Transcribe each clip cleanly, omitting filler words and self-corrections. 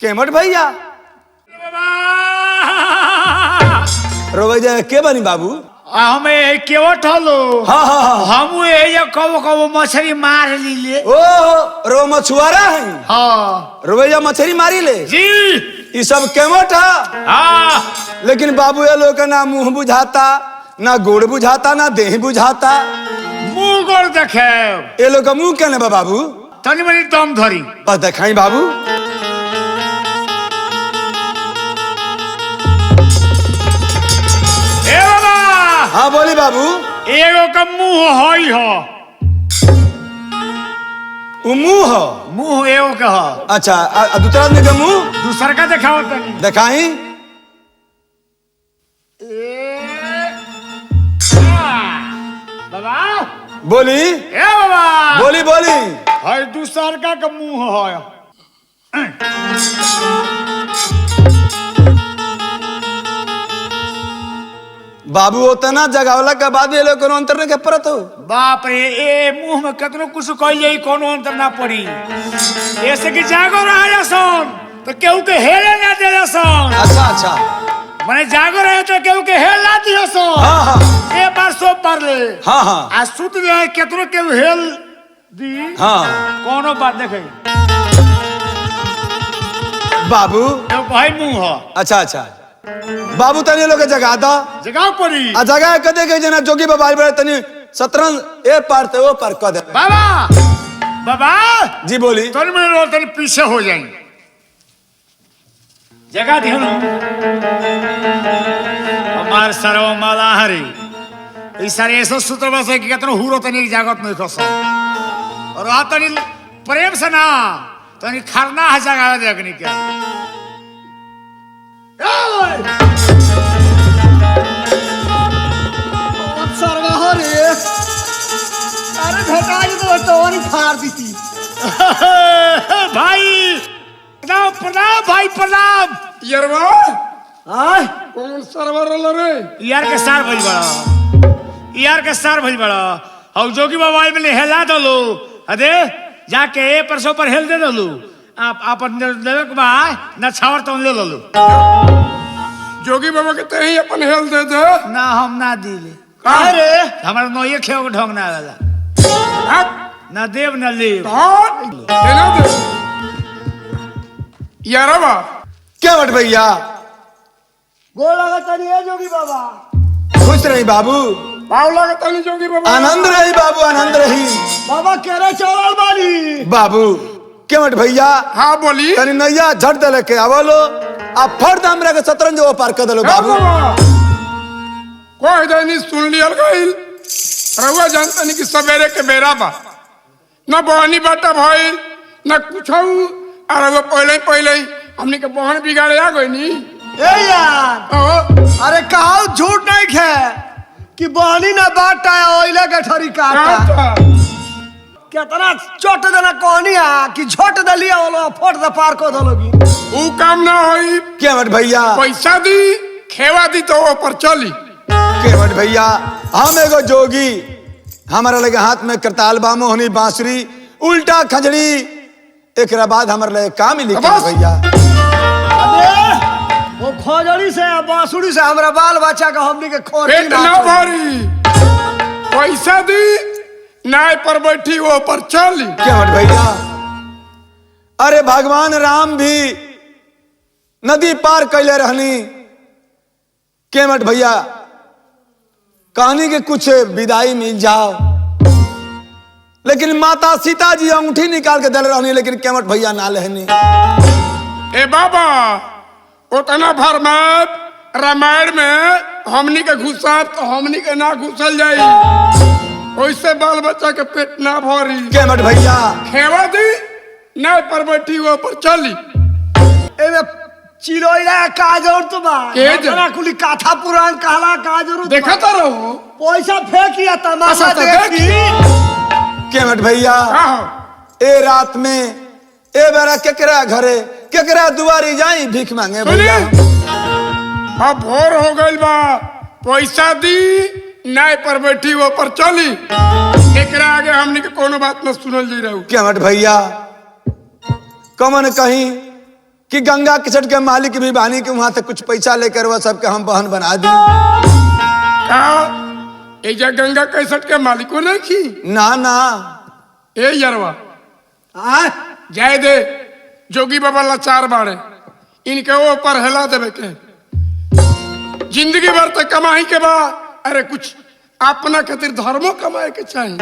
केमट भैया रोवे जाए के बनी बाबू हमें केवट हलो हाँ हाँ हाँ हम ये कबो कबो मछली मार लीले ओ रो मछुआरा है हाँ रोवैया मछली मारी ले जी ये सब केमट है हाँ लेकिन बाबू ये लोग का ना मुंह बुझाता ना गोड़ बुझाता ना देह बुझाता मुंह गोड़ देखे ये लोग का मुंह कहने बा बाबू तनी मनी दम धरी बस देखाई बाबू ए बाबा हाँ बोली बाबू एगो का मुंह हई हो वो मुंह हो मुंह एगो का हो अच्छा दूसरा आदमी का मुंह दूसर का देखाओ तनी देखाई बाबा बोली ए बाबा बोली बोली हई दूसर का मुंह है बाबू उतना जगावला के बाद ये लोग कोनो अंतर नहीं के परत हो बाप रे ए मुंह में कतनो कुछ कह जाई कोनो अंतर ना पड़ी ऐसे कि जागो रहा सोन तो केहू के हेले ना दे सोन अच्छा अच्छा माने जागो रहे तो केहू के हेल ना दियो सोन हाँ हाँ ए बार सो पर ले हाँ हाँ आ सुत जाए केतनो केहू हेल दी हाँ कोनो बात देखे बाबू तो भाई मुंह हो अच्छा अच्छा बाबू तनी लोग के जगा दा जगह पड़ी आ जगह के दे के जना जोगी बाबा बड़े तनी शतरंज ए पार ते ओ पार कर दे बाबा बाबा जी बोली तनी मेरे रोल तनी पीछे हो जाई जगह ध्यान हमार सरव माला हरी इस सारे ऐसा सूत्र बस है कि कितना हुरो तनी जागत नहीं खसो और आ तनी प्रेम से ना तनी खरना है जगह देखने के अरे भेटाई तो टोरी फाड़ दी थी भाई प्रणाम प्रणाम भाई प्रणाम यरवा आय कौन सरवर रे यार के सार भइल बड़ा यार के सार भइल बड़ा और जोगी बाबा में हेला दलो अरे जाके ए परसों पर हेल दे दलो आप अपन देवे के बा न छावर तो ले लो जोगी बाबा के तही अपन हेल दे दे ना हम ना दिले अरे हमारा नोये खेव के ढंग ना आला ना देव ना लेव देना दे यरवा क्या बट भैया गोल लगा तनी है जोगी बाबा खुश रही बाबू पावला के तनी जोगी बाबा आनंद रही बाबू आनंद रही बाबा केरे चौल बानी बाबू क्या बट भैया हाँ बोली तनी नैया झट दे लेके आवलो आ फर्द हमरा के शतरंज ओ पार कर दलो बाबू कोई नहीं सुन लियल गइल रहुआ जानता नहीं कि सवेरे के बेरा बा न बहनी बाटा भइल न कुछ और वो पहले ही हमने के बहन बिगाड़े आ गई नी ए यार अरे कहा झूठ नहीं खे कि बहनी ना बाटा ओइले के ठरी काटा कितना चोट देना कहनिया कि झोट दलिया वाला फोट द पार को दलोगी ऊ काम ना होई क्या बट भैया पैसा दी खेवा दी तो ऊपर चली के बट भैया हम एगो जोगी हमारा लगे हाथ में करताल बा मोहनी बांसुरी उल्टा खजड़ी एक बाद हमारे लगे काम ही लिखा बस। भैया वो खोजड़ी से बांसुरी से हमरा बाल बच्चा का हमनी के खोटी पेट ना भरी पैसा दी नाय पर बैठी वो पर चली क्या बट भैया अरे भगवान राम भी नदी पार कैले रहनी के मट भैया कहानी के कुछ विदाई मिल जाओ लेकिन माता सीता जी अंगूठी निकाल के दल रहनी लेकिन केमट भैया ना लेहनी ए बाबा उतना फरमात रामायण में हमनी के घुसा तो हमनी के ना घुसल जाई ओइसे बाल बच्चा के पेट ना भरी केमट भैया खेवा दी नाय पर बैठी वो पर चली एमे चिलोइला का जरूरत तो बा के जरूरत? इतना कुली काथा पुराण कहला का जरूरत देखा तो रहो पैसा फेंकिया तमाशा अच्छा, तो देखी केमट भैया ए रात में ए बेरा केकरा घरे केकरा दुआरी जाई भीख मांगे भैया अब भोर हो गइल बा पैसा दी नाय पर बैठी वो पर चली एकरा आगे हमनी के कोनो बात न सुनल जी रहू केमट भैया कमन कहीं कि गंगा किसट के मालिक भी बानी कि वहां तक कुछ पैसा लेकर वह सबके हम बहन बना दी। का एजा गंगा कैसट के मालिको नहीं की ना ना ए यरवा आ जाए दे जोगी बाबा लाचार बाड़े इनके वो पर हिला देवे के जिंदगी भर तक कमाई के बाद अरे कुछ अपना खातिर धर्मो कमाए के चाहिए।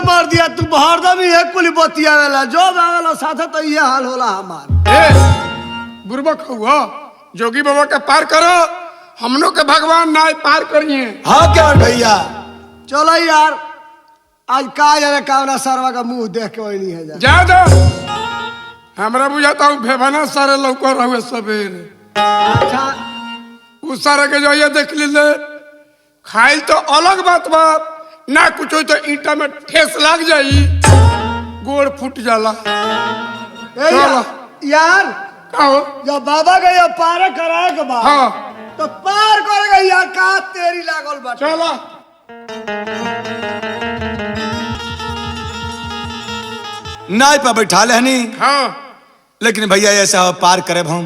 मर दिया तू हरदम ही एक कुली बतिया वाला जो आवेला साथे तो ये हाल होला हमार। ए बुरबक हुआ जोगी बाबा का पार करो हम लोग के भगवान ना पार करिए। हाँ क्या भैया चलो यार आज का जाने कावना सरवा का मुंह देख के वही नहीं है जा। ज्यादा हमरा बुझाता हूँ भेबना सारे लौको रहुए सवेरे अच्छा उस सारे के जो ये देख लीजिए खाइल तो अलग बात बात ना कुछ हो तो ईटा में ठेस लग जाई गोड़ फूट जाला। ए यार कहो जब बाबा का ये पार कराए के बाद हाँ तो पार करेगा यार का तेरी लागल बात। चलो नाय पर बैठा लेनी हाँ लेकिन भैया ऐसा हो पार करे हम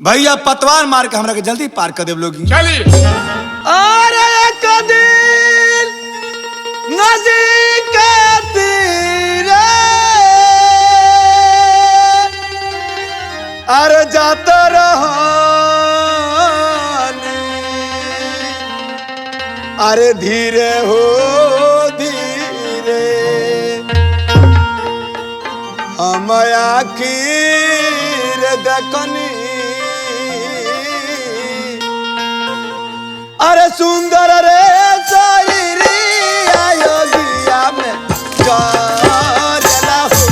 भैया पतवार मार के हमरा के जल्दी पार कर देव लोग। चली अरे एक दिन नदी के तीरे अरे जाता रहो अरे धीरे हो धीरे हम आखिर देखनी अरे सुंदर रे शरीरी अयोध्या में चला हो।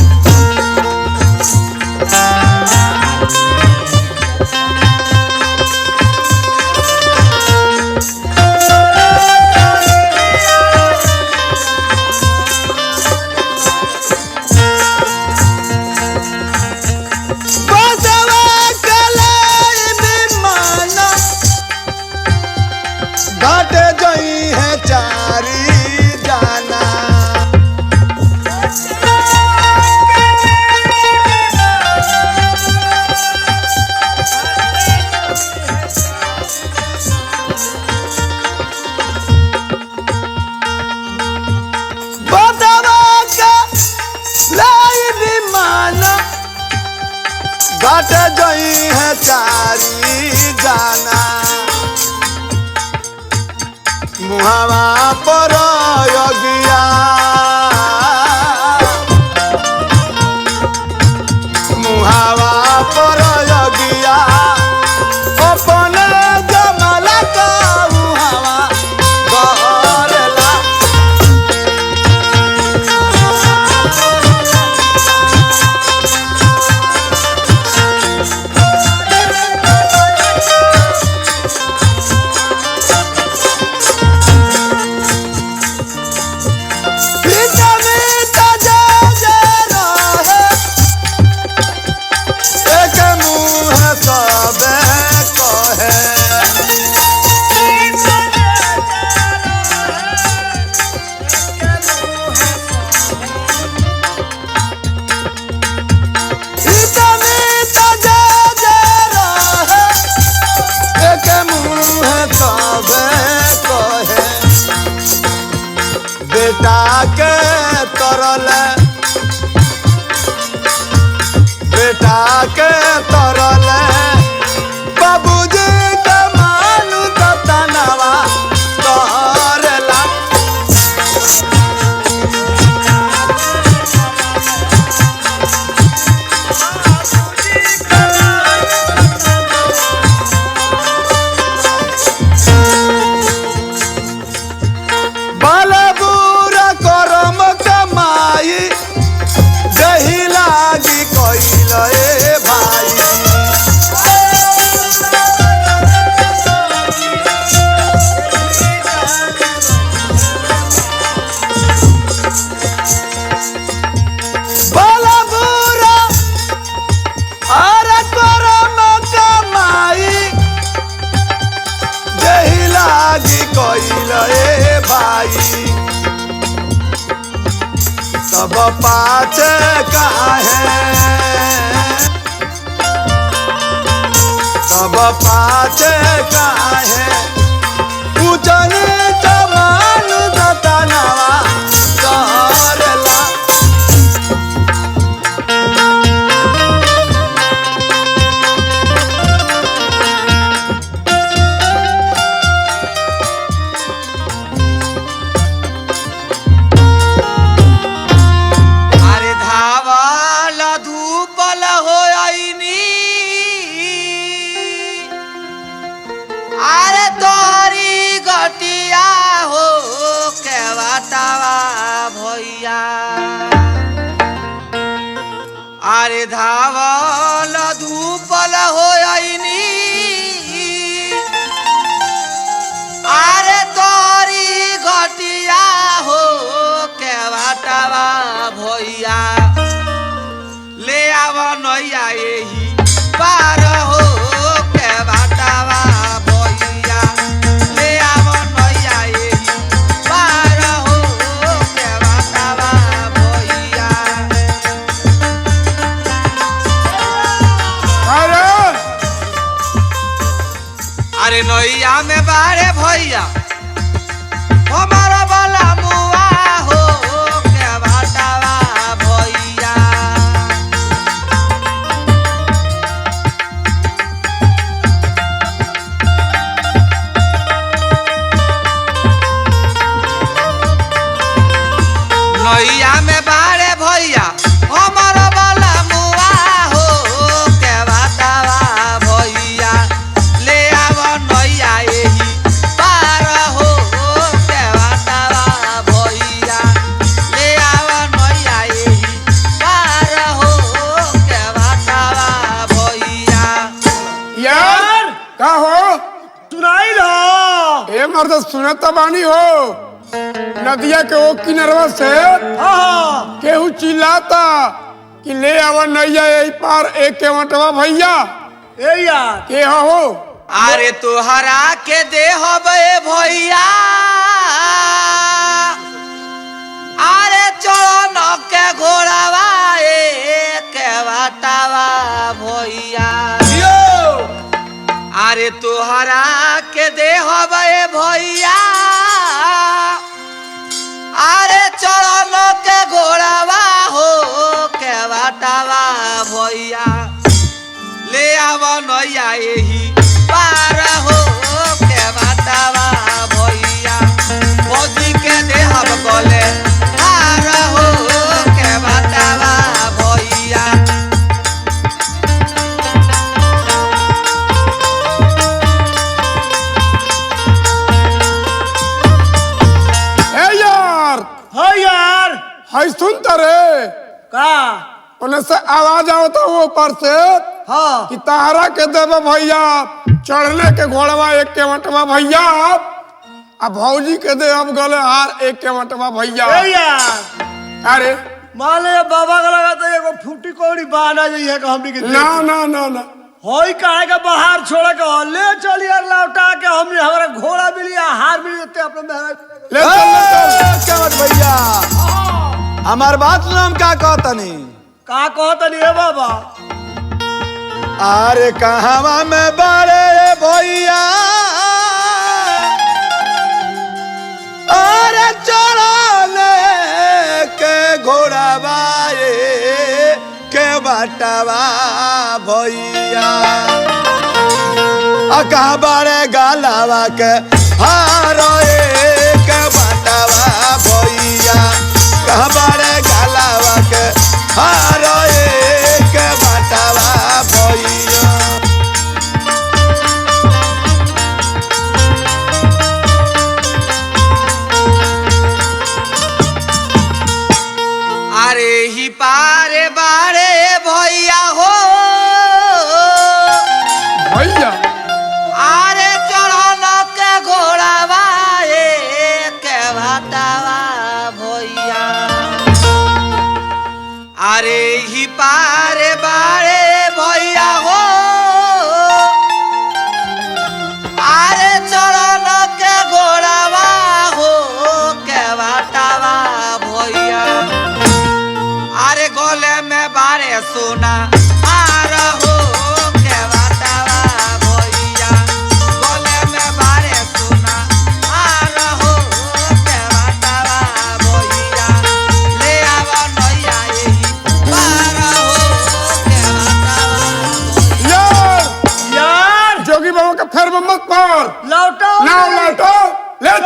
घाट जई है चारी जाना बदवा का लाई विमान घाट जई है चारी जाना मुहावा पर योगिया मुहावा पर योगिया अपने जमला का मुहावा करला बेटा के तरल बेटा के तरल बाबूजी के मालू तनवा तोरला बाला बुरा करम कमाई दही लागी कोइल ए भाई बाला बुरा अरे करम कमाई दही लागी कोइल ए भाई सब पाचे का है सब पाचे काहे पूजन जवान दतनवा करला। अरे धावल धूपल हो आईनी अरे तोरी गटिया हो के बतावा भैया अरे धावल धूपल हो आईनी अरे तोरी गटिया हो के बतावा भैया ले आव नैया यही पार हो के बतावा भैया ले आव नैया यही पार हो के बतावा भैया। अरे नैया में बारे भैया हमारा वाला मुआ हो के बतावा भैया। नैया में बारे भैया हमारा वाला मुआ हो के बतावा भैया ले आव नैया यही पार हो के बतावा भैया ले आव नैया यही पार हो के बतावा भैया। यार का हो सुनाई लो ए मर्द सुनत बानी हो नदिया के ओ किनारवा से हाँ केहू चिल्लाता कि ले आवा नैया यही पार एक के वटवा भैया ए यार के हो। अरे तोहरा के देह भैया अरे चरण के घोड़ावा के बाटावा भैया अरे तोहरा के देह भैया अरे चरण के घोड़ावा हो के बाटावा भैया ले आव नैया यही पार हो के बाटावा भैया भौजी के देहब गले पार हो के बाटावा भैया। ए यार हाँ यार हाय सुनता रे का उन्हें से आवाज आवता वो ऊपर से हाँ कि तारा के देव भैया चढ़ने के घोड़वा एक के वटवा भैया अब भौजी के दे अब गले हार एक के वटवा भैया। ए यार अरे मान ले बाबा का लगा तो एगो फूटी कौड़ी बहाना जो है कि हमनी के ना ना ना ना होई काहे का बाहर छोड़ के ले चल यार लौटा के हमने हमारा घोड़ा मिली हार मिली देते अपने मेहराज ले चल केवट भैया हमार बात सुन हम का कहतनी का कहत नहीं है बाबा। अरे कहवा में बड़े भैया अरे चढ़ने के घोड़ा बाए के बाटवा भैया कहा बड़े गालावा के हारे के बाटवा भैया कहा बड़े गालावा के हारे के बाटवा भैया। अरे ही पारे बारे भैया हो भैया अरे चढ़न के घोड़ा बाए के भाटावा भैया अरे ही पारे बारे भैया हो अरे चढ़न के घोड़ा हो के भाटावा भैया अरे गोले में बारे सोना आर हो के बाटावा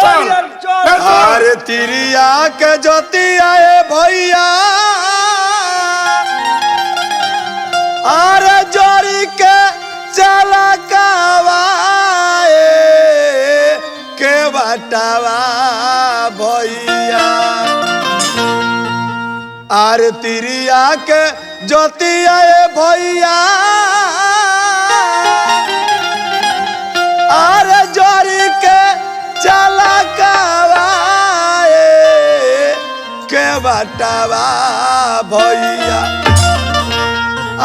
चल यार, चल। ले चल। अरे तिरिया के ज्योति आए भैया, अरे जोरी के चला कावाए के बटावा भैया। अरे तिरिया के ज्योति आए भैया, अरे जोरी के चला कावाए के बटावा भैया।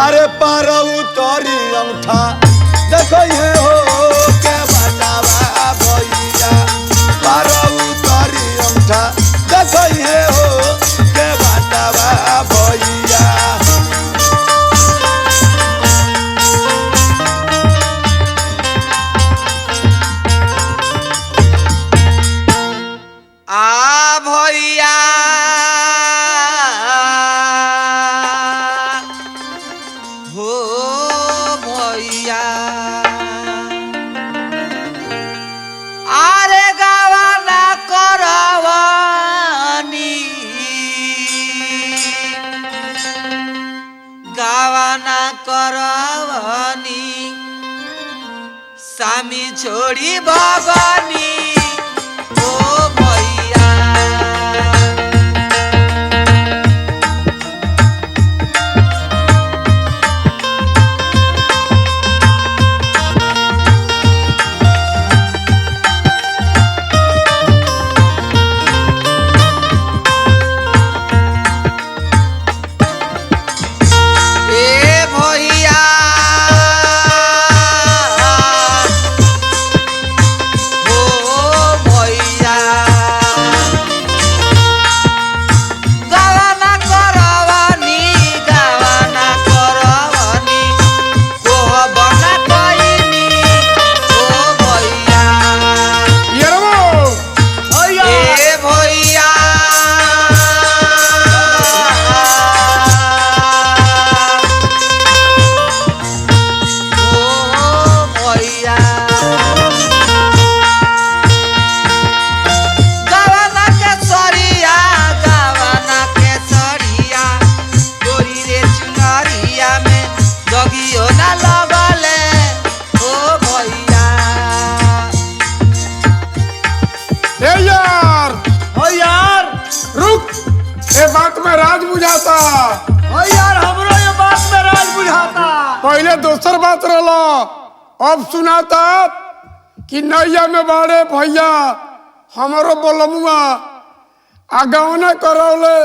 अरे पारऊ तोरी अंगूठा देखो ये हो के बटावा भैया। पारऊ तोरी अंगूठा देखो ये हो के बटावा भैया। आ भैया हो भैया, आरे गावा ना करवानी, गावा ना करवानी, सामी छोड़ी भगनी ओ भैया। ए भैया ओ भैया, गावाना करवानी, गावाना करवानी, कोहबना कइनी ओ भैया। ये रहो। भैया ए भैया ओ भैया, गावाना के सरिया, गावाना के सरिया, गोरी रे चुनरिया में दगियो ना लगले ओ भैया। ए यार यार रुक, ये बात में राज बुझाता। यार हमरो ये बात में राज बुझाता। पहले दोसर बात रहला, अब सुनाता कि नैया में बाड़े भैया हमारो बोलमुआ आ गौना करौले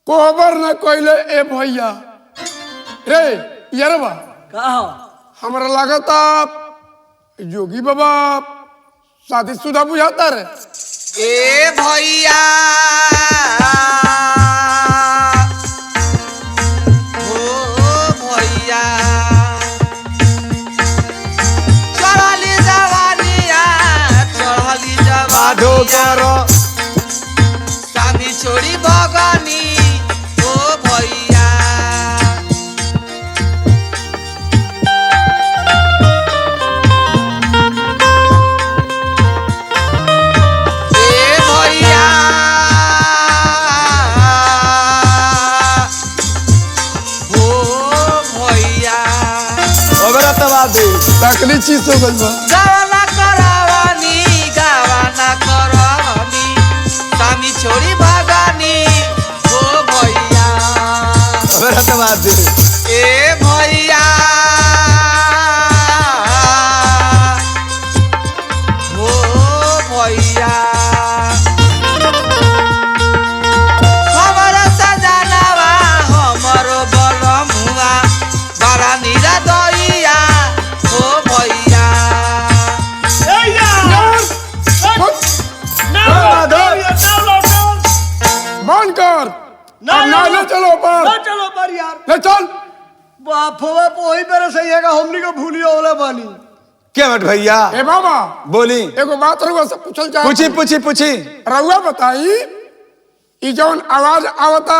कोहबर न कइले ए भैया। रे यारबा कहा हमरा लागता योगी बाबा शादीशुदा बुझाता रे। ए भैया ओ भैया चढ़ली जवानिया आधो करो शादी छोड़ी भगनी ओ भैया। ए भैया ओ भैया ओबरा तबा दे तकली चीज हो गइल बा। गावाना करवानी गावाना करवानी स्वामी छोड़ी भगनी ओ भैया। ओबरा तबा दे ए भैया ओ भैया हमर सजनवा हमरो बलमुआ बड़ा निरा दैया ओ भैया। बंद कर ना, अब ना, ना ले चलो पर चलो पर यार ले चल। बाप वही तरह सही है हमनी को भूलियो वाला बानी। क्या बट भैया ए बाबा बोली एगो बात रहुआ से पूछल चाहे पूछी पूछी पूछी रहुआ बताई ई जौन आवाज आवता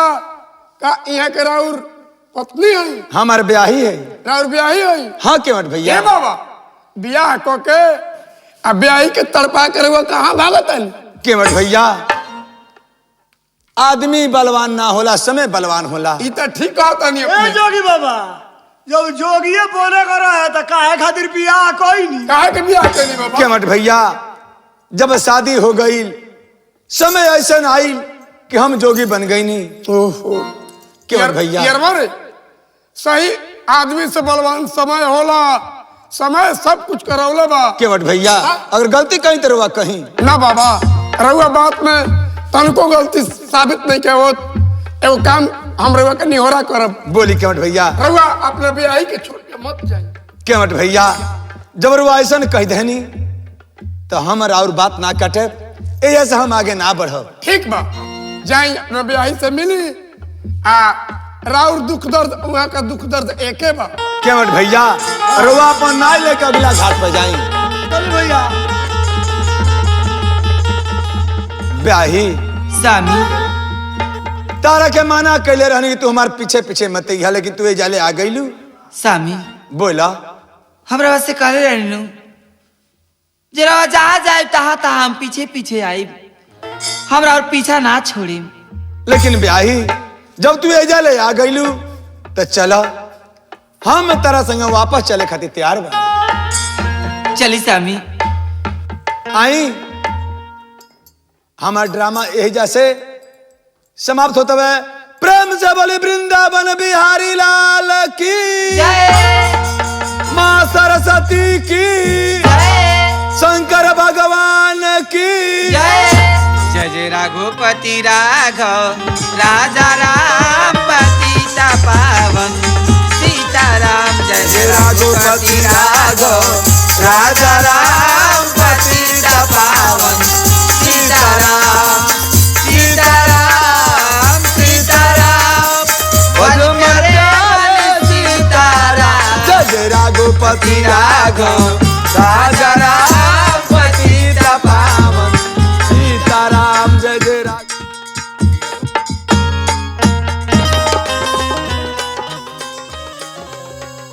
का यहाँ के राउर पत्नी है हमारे ब्याही है राउर ब्याही है। हाँ क्या बट ए भैया बाबा बियाह क के अब ब्याही के तड़पा करे हुआ कहाँ भागतन? केवट भैया आदमी बलवान ना होला, समय बलवान होला। ई तो ठीक कहता नहीं ए अपने। जोगी बाबा, जब जोगिए बोले करो है तो काहे खातिर बियाह कोई नहीं? काहे के ब्याह करनी बाबा? केवट भैया जब शादी हो गई, समय ऐसा आई कि हम जोगी बन गई नहीं। ओहो केवट भैया रे सही आदमी से बलवान समय होला, समय सब कुछ करौले बा। केवट भैया अगर गलती कहीं तो रुआ कहीं ना बाबा, रहुआ बात में तनको गलती साबित नहीं के हो। एगो काम हम रहुआ के निहोरा करब। बोली केवट भैया। रहुआ अपने ब्याही के छोड़ के मत जाइए। केवट भैया जब रुआ ऐसा कह देनी तो हम और बात ना कटे, ऐसे हम आगे ना बढ़ब। ठीक बा, जाइए अपने ब्याही से मिली। राउर दुख दर्द वहाँ का दुख दर्द एके बा। केवट भैया रुआ अपन नाई लेकर अगला घाट पर जाई। चल भैया। ब्याही स्वामी तारा के माना कैले रहनी कि तू हमारे पीछे पीछे मत अइहा, लेकिन तू जाले आ गईलू। स्वामी बोला। हमरा वास्ते कहले रहनु जरा जहाँ जाए तहाँ तहाँ हम पीछे पीछे आई, हमरा और पीछा ना छोड़ी। लेकिन ब्याही जब तू जाले आ गईलू तो चला हम तारा संग वापस चले खातिर तैयार बा। चली स्वामी। आई हमारा ड्रामा एजा से समाप्त होता है। प्रेम से बोले वृंदावन बिहारी लाल की जय माँ सरस्वती की, जय शंकर भगवान की जय। जय जय रघुपति राघव राजा राम पतिता पावन सीताराम। जय जय रघुपति राघव राजा राम पतिता पावन सीताराम सीताराम सीताराम। सीताराम। सीताराम जय जय रघुपति राघव